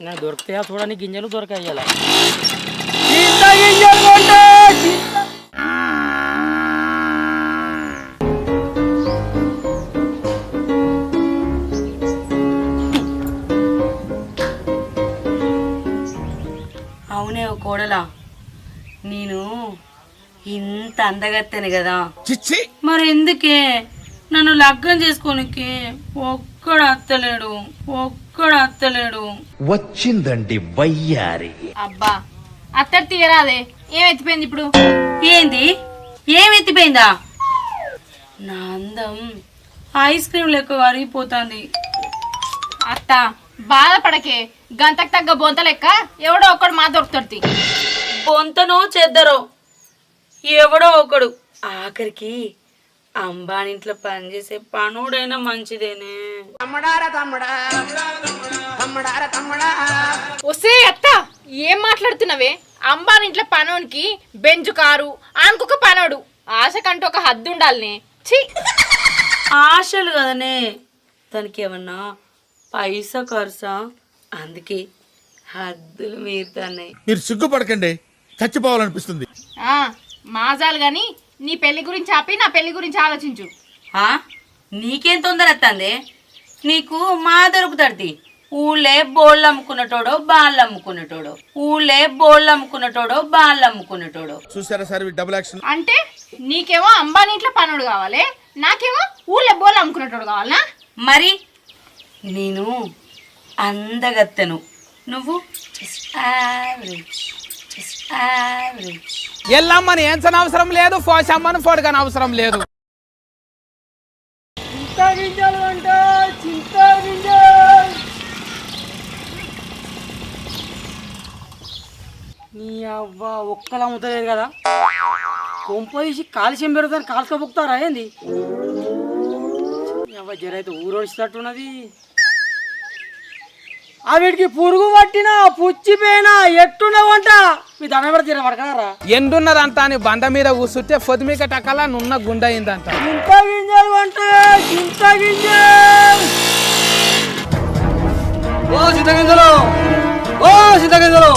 నేను దొరికితే చూడని గింజలు దొరకాయాల అవునే ఓ కోడలా నేను ఇంత అందగత్తెను కదా మరి ఎందుకే నన్ను లగ్గం చేసుకోనికి ఒక్కడు అత్తలేడు వచ్చిందండి వయ్యారి. అబ్బా అత్తడి తీయరాదే ఏం ఎత్తిపోయింది ఇప్పుడు? ఏంది ఏం ఎత్తిపోయిందా? నా అందం ఐస్ క్రీమ్ లెక్క కరిగిపోతుంది. అత్త బాధపడకే, గంతకు తగ్గ బొంత లెక్క ఎవడో ఒక్కడు మా దొరుకుతుంది. పొంతనో చెద్దరో ఎవడో ఒకడు, ఆఖరికి అంబానింట్లో పనిచేసే పనుడైనా మంచిదేనే. వస్తే అత్త ఏం మాట్లాడుతున్నావే? అంబానింట్లో పనోనికి బెంజు కారు ఆనుకొక పనోడు, ఆశకంటూ ఒక హద్దు ఉండాలనే. ఛీ, ఆశలు కదనే, దానికి ఏమన్నా పైసా ఖర్చా, అందుకే హద్దులు మీరుతాయి. మీరు సిగ్గుపడకండి, చచ్చిపోవాలనిపిస్తుంది. మాజాలు గాని నీ పెళ్లి గురించి ఆపి నా పెళ్లి గురించి ఆలోచించు. నీకేం తొందర వస్తుంది? నీకు మా దొరుకుతాడు. ఊళ్ళే బోళ్ళు అమ్ముకున్నటోడో బాళ్ళు అమ్ముకున్నటోడో చూసారా సార్ డబుల్ యాక్షన్. అంటే నీకేమో అంబానీంట్లో పనుడు కావాలి, నాకేమో ఊళ్ళో బోళ్ళు అమ్ముకున్నటోడు కావాలనా? మరి నేను అందగత్తెను, నువ్వు ఎల్లమ్మని ఏంచని అవసరం లేదు, పోసమ్మని పొడగని అవసరం లేదు. నీ అవ్వ ఒక్కలా అమ్ముతలేదు కదా, కొంప తీసి కాలుష్యం పెరుగుతాను కాల్చుకోబోతారా ఏంది? అవ్వ జరైతే ఊరొచ్చినట్టున్నది. ఆ వీటికి పురుగు పట్టినా పుచ్చిపోయినా ఎట్టున్నావంట మీ దండ పెడితే పడకరా. ఎండున్నదంతా అని బండ మీద కూర్చుంటే పొద్దుమిక టకలా నున్న గుండయిందంట. చింత గింజలు అంటే చింత గింజలు, ఓ చింత గింజలు,